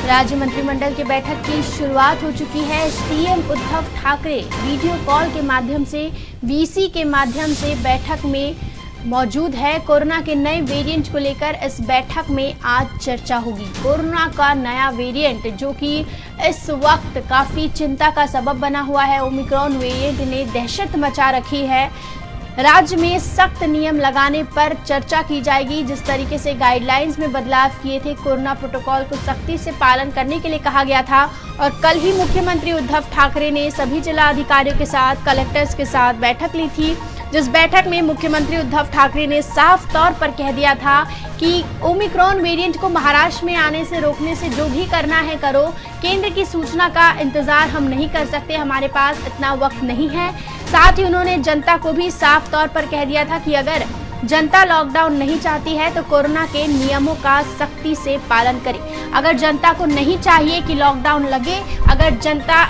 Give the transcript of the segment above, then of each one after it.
राज्य मंत्रिमंडल की बैठक की शुरुआत हो चुकी है। CM Uddhav Thackeray video call के माध्यम से वीसी के माध्यम से बैठक में मौजूद है। कोरोना के नए वेरिएंट को लेकर इस बैठक में आज चर्चा होगी। कोरोना का नया वेरिएंट जो कि इस वक्त काफी चिंता का सबब बना हुआ है, ओमिक्रॉन वेरिएंट ने दहशत मचा रखी है। राज्य में सख्त नियम लगाने पर चर्चा की जाएगी। जिस तरीके से गाइडलाइंस में बदलाव किए थे, कोरोना प्रोटोकॉल को सख्ती से पालन करने के लिए कहा गया था और कल ही मुख्यमंत्री उद्धव ठाकरे ने सभी जिला अधिकारियों के साथ, कलेक्टर्स के साथ बैठक ली थी। जिस बैठक में मुख्यमंत्री उद्धव ठाकरे ने साफ तौर पर कह दिया था कि ओमिक्रॉन वेरिएंट को महाराष्ट्र में आने से रोकने से जो भी करना है करो, केंद्र की सूचना का इंतजार हम नहीं कर सकते, हमारे पास इतना वक्त नहीं है। साथ ही उन्होंने जनता को भी साफ तौर पर कह दिया था कि अगर जनता लॉकडाउन नहीं चाहती है तो कोरोना के नियमों का सख्ती से पालन करे। अगर जनता को नहीं चाहिए कि लॉकडाउन लगे, अगर जनता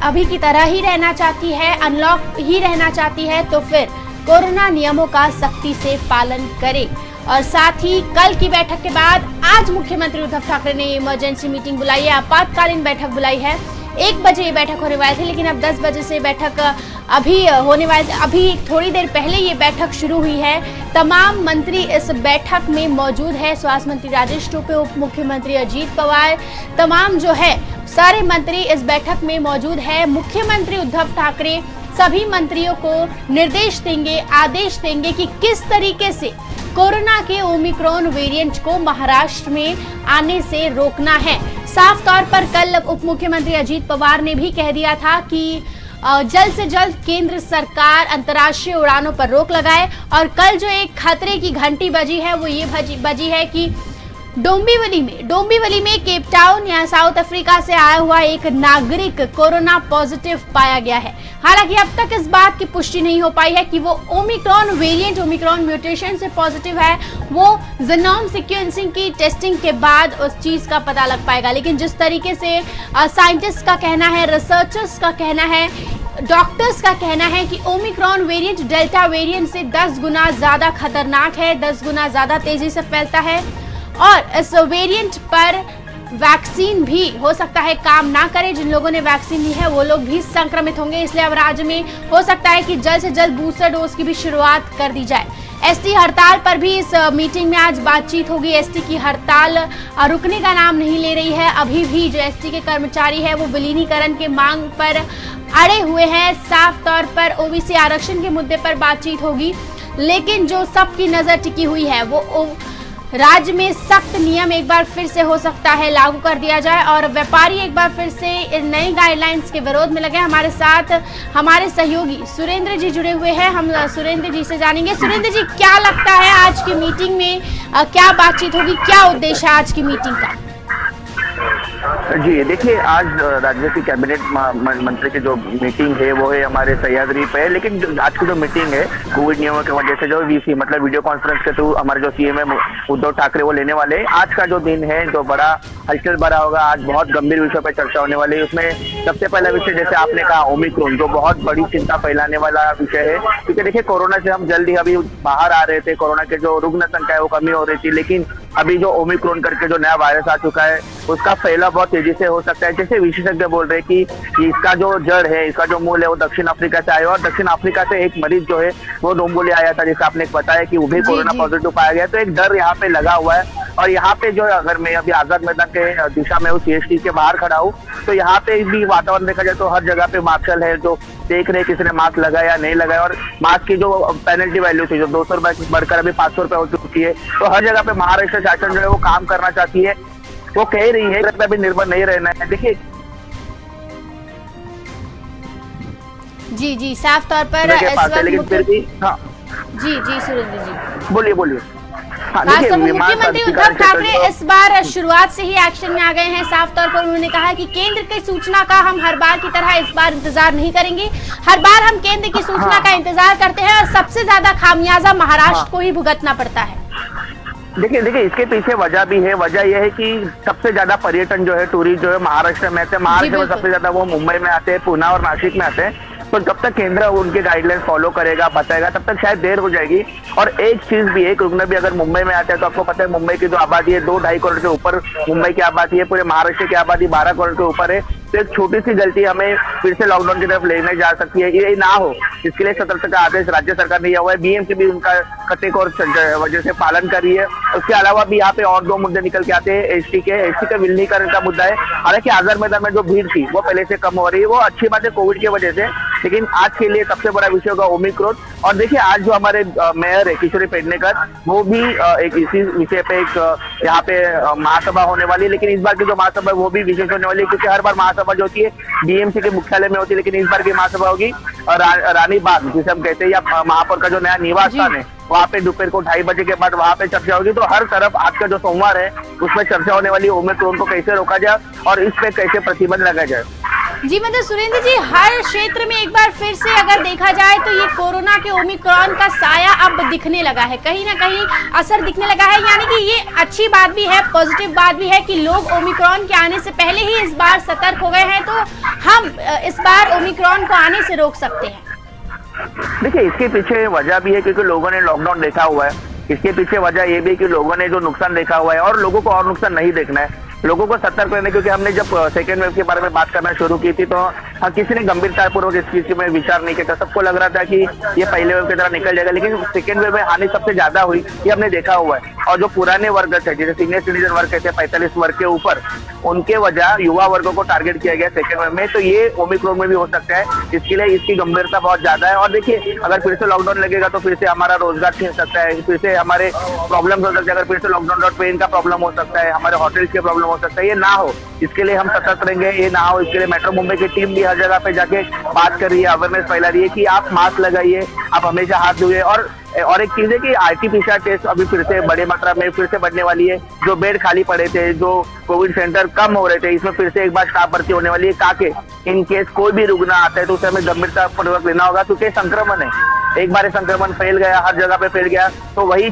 अभी की तरह ही रहना चाहती है, अनलॉक ही रहना चाहती है, तो फिर कोरोना नियमों का सख्ती से पालन करे। और साथ ही कल की बैठक के बाद आज मुख्यमंत्री उद्धव ठाकरे ने इमरजेंसी मीटिंग बुलाई है, आपातकालीन बैठक बुलाई है। 1 बजे ये बैठक होने वाली थी, लेकिन अब 10 बजे से बैठक अभी होने वाली, अभी थोड़ी देर पहले ये बैठक शुरू हुई है। तमाम मंत्री इस बैठक में मौजूद है। स्वास्थ्य मंत्री राजेश टोपे, उप मुख्यमंत्री अजीत पवार, तमाम जो है सारे मंत्री इस बैठक में मौजूद है। मुख्यमंत्री उद्धव ठाकरे सभी मंत्रियों को निर्देश देंगे, आदेश देंगे कि किस तरीके से कोरोना के ओमिक्रॉन वेरिएंट को महाराष्ट्र में आने से रोकना है। साफ तौर पर कल उप मुख्यमंत्री अजीत पवार ने भी कह दिया था कि जल्द से जल्द केंद्र सरकार अंतर्राष्ट्रीय उड़ानों पर रोक लगाए। और कल जो एक खतरे की घंटी बजी है वो ये बजी है कि डोंबिवली में केप टाउन या साउथ अफ्रीका से आया हुआ एक नागरिक कोरोना पॉजिटिव पाया गया है। हालांकि अब तक इस बात की पुष्टि नहीं हो पाई है कि वो ओमिक्रॉन वेरिएंट, ओमिक्रॉन म्यूटेशन से पॉजिटिव है। वो जीनोम सीक्वेंसिंग की टेस्टिंग के बाद उस चीज का पता लग पाएगा। लेकिन जिस तरीके से साइंटिस्ट का कहना है, रिसर्चर्स का कहना है, डॉक्टर्स का कहना है कि ओमिक्रॉन वेरिएंट डेल्टा वेरिएंट से 10 गुना ज्यादा खतरनाक है, 10 गुना ज्यादा तेजी से फैलता है और इस वेरिएंट पर वैक्सीन भी हो सकता है काम ना करे। जिन लोगों ने वैक्सीन ली है वो लोग भी संक्रमित होंगे। इसलिए अब राज्य में हो सकता है कि जल्द से जल्द बूस्टर डोज की भी शुरुआत कर दी जाए। एसटी हड़ताल पर भी इस मीटिंग में आज बातचीत होगी। एसटी की हड़ताल रुकने का नाम नहीं ले रही है। अभी भी जो एसटी के कर्मचारी है वो विलीनीकरण के मांग पर अड़े हुए हैं। साफ तौर पर ओबीसी आरक्षण के मुद्दे पर बातचीत होगी, लेकिन जो सबकी नजर टिकी हुई है वो राज्य में सख्त नियम एक बार फिर से हो सकता है लागू कर दिया जाए और व्यापारी एक बार फिर से नई गाइडलाइंस के विरोध में लगे। हमारे साथ हमारे सहयोगी सुरेंद्र जी जुड़े हुए हैं, हम सुरेंद्र जी से जानेंगे। सुरेंद्र जी, क्या लगता है आज की मीटिंग में क्या बातचीत होगी, क्या उद्देश्य है आज की मीटिंग का? जी देखिए, आज राज्य की कैबिनेट मंत्री की जो मीटिंग है वो है हमारे सह्याद्री पे। लेकिन आज की जो मीटिंग है कोविड नियमों की वजह से जो वीसी मतलब वीडियो कॉन्फ्रेंस के थ्रू हमारे जो सीएम है उद्धव ठाकरे वो लेने वाले हैं। आज का जो दिन है जो बड़ा हलचल भरा होगा, आज बहुत गंभीर विषय पर चर्चा होने वाली है। उसमें सबसे पहला विषय जैसे आपने कहा ओमिक्रॉन, जो बहुत बड़ी चिंता फैलाने वाला विषय है। क्योंकि देखिए कोरोना से हम जल्दी अभी बाहर आ रहे थे, कोरोना के जो रुग्ण संख्या है वो कमी हो रही थी, लेकिन अभी जो ओमिक्रॉन करके जो नया वायरस आ चुका है उसका फैलाव बहुत तेजी से हो सकता है। जैसे विशेषज्ञ बोल रहे हैं कि इसका जो जड़ है, इसका जो मूल है वो दक्षिण अफ्रीका से आया और दक्षिण अफ्रीका से एक मरीज जो है वो डोंबिवली आया था, जैसे आपने बताया कि वो भी कोरोना पॉजिटिव पाया गया। तो एक डर यहाँ पे लगा हुआ है। और यहाँ पे जो अगर मैं अभी आजाद मैदान के दिशा में हूँ, सीएसटी के बाहर खड़ा हूँ, तो यहाँ पे भी वातावरण देखा जाए तो हर जगह पे मार्शल है जो देख रहे किसी ने मास्क लगाया नहीं लगाया। और मास्क की जो पेनल्टी वैल्यू थी जो 200 रुपए बढ़कर अभी 500 रुपए हो चुकी है। तो हर जगह पे महाराष्ट्र शासन जो है वो काम करना चाहती है, वो कह रही है कि अभी निर्भर नहीं रहना है। देखिए जी साफ तौर पर लेकिन फिर भी हाँ जी सुरेंद्र जी बोलिए। मुख्यमंत्री उद्धव ठाकरे इस बार शुरुआत से ही एक्शन में आ गए हैं। साफ तौर पर उन्होंने कहा कि केंद्र की सूचना का हम हर बार की तरह इस बार इंतजार नहीं करेंगे। हर बार हम केंद्र की सूचना का इंतजार करते हैं और सबसे ज्यादा खामियाजा महाराष्ट्र को ही भुगतना पड़ता है। देखिए इसके पीछे वजह भी है। वजह यह है कि सबसे ज्यादा पर्यटन जो है, टूरिस्ट जो है महाराष्ट्र में आते हैं। महाराष्ट्र में सबसे ज्यादा वो मुंबई में आते हैं, पुणे और नासिक में आते हैं। तो जब तक केंद्र उनके गाइडलाइंस फॉलो करेगा, बताएगा, तब तक शायद देर हो जाएगी। और एक चीज भी है, रुग्ण भी अगर मुंबई में आते हैं तो आपको पता है मुंबई की जो आबादी है 2-2.5 करोड़ के ऊपर मुंबई की आबादी है, पूरे महाराष्ट्र की आबादी 12 करोड़ के ऊपर है। तो एक छोटी सी गलती हमें फिर से लॉकडाउन की तरफ लेने जा सकती है, ये ना हो इसके लिए सतर्कता का आदेश राज्य सरकार ने दिया हुआ है। बीएमसी भी उनका कथित और वजह से पालन कर रही है। उसके अलावा भी यहाँ पे और 2 मुद्दे निकल के आते हैं। एसटी का विलीनीकरण का मुद्दा है। हालांकि आजाद मैदान में जो भीड़ थी वो पहले से कम हो रही है, वो अच्छी बात है कोविड की वजह से। लेकिन आज के लिए सबसे बड़ा विषय होगा ओमिक्रॉन। और देखिए आज जो हमारे मेयर है किशोरी पेडनेकर, वो भी एक इसी विषय पे एक यहाँ पे महासभा होने वाली है। लेकिन इस बार की जो महासभा है वो भी विशेष होने वाली है, क्योंकि हर बार महासभा जो होती है बीएमसी के मुख्यालय में होती है, लेकिन इस बार की महासभा होगी रानी बाग जिसे हम कहते हैं, या महापौर का जो नया निवास स्थान है वहाँ पे दोपहर को 2:30 बजे के बाद वहाँ पे चर्चा होगी। तो हर तरफ आज का जो सोमवार है उसमें चर्चा होने वाली है ओमिक्रॉन को कैसे रोका जाए और इस पे कैसे प्रतिबंध लगाया जाए। जी मतलब सुरेंद्र जी, हर क्षेत्र में एक बार फिर से अगर देखा जाए तो ये कोरोना के ओमिक्रॉन का साया अब दिखने लगा है, कहीं ना कहीं असर दिखने लगा है। यानी कि ये अच्छी बात भी है, पॉजिटिव बात भी है कि लोग ओमिक्रॉन के आने से पहले ही इस बार सतर्क हो गए हैं, तो हम इस बार ओमिक्रॉन को आने से रोक सकते हैं। देखिए इसके पीछे वजह भी है क्योंकि लोगों ने लॉकडाउन देखा हुआ है। इसके पीछे वजह ये भी है कि लोगों ने जो नुकसान देखा हुआ है और लोगों को और नुकसान नहीं देखना है, लोगों को सतर्क रहने। क्योंकि हमने जब सेकेंड वेव के बारे में बात करना शुरू की थी तो किसी ने गंभीरतापूर्वक इस चीज में विचार नहीं किया था। सबको लग रहा था कि ये पहले वेव की तरह निकल जाएगा, लेकिन सेकेंड वेव में हानि सबसे ज्यादा हुई, ये हमने देखा हुआ है। और जो पुराने वर्ग थे, जैसे सीनियर सिटीजन वर्ग थे 45 वर्ग के ऊपर, उनके वजह युवा वर्गों को टारगेट किया गया सेकेंड वेव में। तो ये ओमिक्रॉन में भी हो सकता है, इसके लिए इसकी गंभीरता बहुत ज्यादा है। और देखिए अगर फिर से लॉकडाउन लगेगा तो फिर से हमारा रोजगार छीन सकता है, फिर से हमारे प्रॉब्लम हो सकते हैं। अगर फिर से लॉकडाउन ट्रेन का प्रॉब्लम हो सकता है, हमारे होटल्स के प्रॉब्लम हो सकता है। ये ना हो इसके लिए हम सतर्क रहेंगे, ये ना हो इसके लिए मेट्रो मुंबई की टीम भी हर जगह पे जाके बात कर रही है, अवेयरनेस फैला रही है कि आप मास्क लगाइए, आप हमेशा हाथ धोइए। और एक चीज है कि आरटी-पीसीआर टेस्ट अभी फिर से बड़ी मात्रा में फिर से बढ़ने वाली है। जो बेड खाली पड़े थे, जो कोविड सेंटर कम हो रहे थे, इसमें फिर से एक बार स्टाफ भर्ती होने वाली है, ताकि इन केस कोई भी रुग्ण आता है तो उसे हमें गंभीरता पूर्वक लेना होगा, क्योंकि संक्रमण है। एक बार संक्रमण फैल गया, हर जगह पे फैल गया, तो वही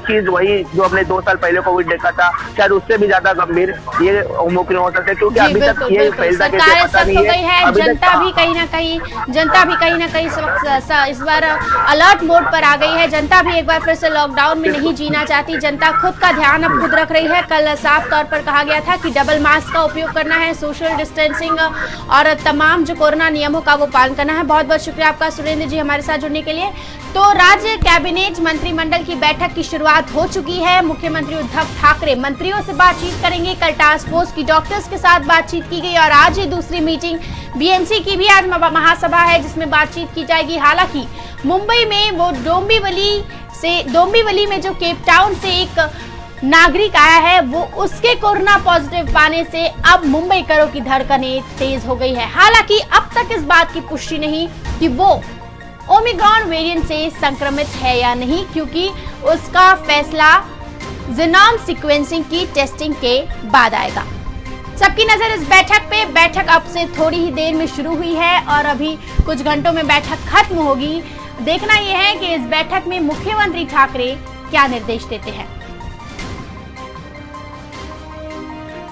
जो हमने 2 साल पहले कोविड देखा था, शायद उससे भी ज्यादा गंभीर ये ओमिक्रॉन हो सकता है। क्योंकि अभी तक ये फैलता कैसे पता नहीं है। जनता भी कहीं ना कहीं इस बार अलर्ट मोड पर आ गई है। जनता भी एक बार फिर से लॉकडाउन में नहीं जीना चाहती। जनता खुद का ध्यान अब खुद रख रही है। कल साफ तौर पर कहा गया था कि डबल मास्क का उपयोग करना है, सोशल डिस्टेंसिंग और तमाम जो कोरोना नियमों का वो पालन करना है। बहुत बहुत शुक्रिया आपका सुरेंद्र जी हमारे साथ जुड़ने के लिए। तो राज्य कैबिनेट मंत्रिमंडल की बैठक की शुरुआत हो चुकी है। मुख्यमंत्री उद्धव ठाकरे मंत्रियों से बातचीत करेंगे। कल टास्क फोर्स की डॉक्टर्स के साथ बातचीत की गई और आज ही दूसरी मीटिंग बीएमसी की भी आज महासभा है जिसमें बातचीत की जाएगी। हालांकि मुंबई में वो डोंबिवली में जो केप टाउन से एक नागरिक आया है, वो उसके कोरोना पॉजिटिव पाने से अब मुंबई करों की धड़कनें तेज हो गई है। हालांकि अब तक इस बात की पुष्टि नहीं कि वो ओमिक्रॉन वेरिएंट से संक्रमित है या नहीं, क्योंकि उसका फैसला जीनोम सीक्वेंसिंग की टेस्टिंग के बाद आएगा। सबकी नजर इस बैठक पे। बैठक अब से थोड़ी ही देर में शुरू हुई है और अभी कुछ घंटों में बैठक खत्म होगी। देखना यह है कि इस बैठक में मुख्यमंत्री ठाकरे क्या निर्देश देते हैं।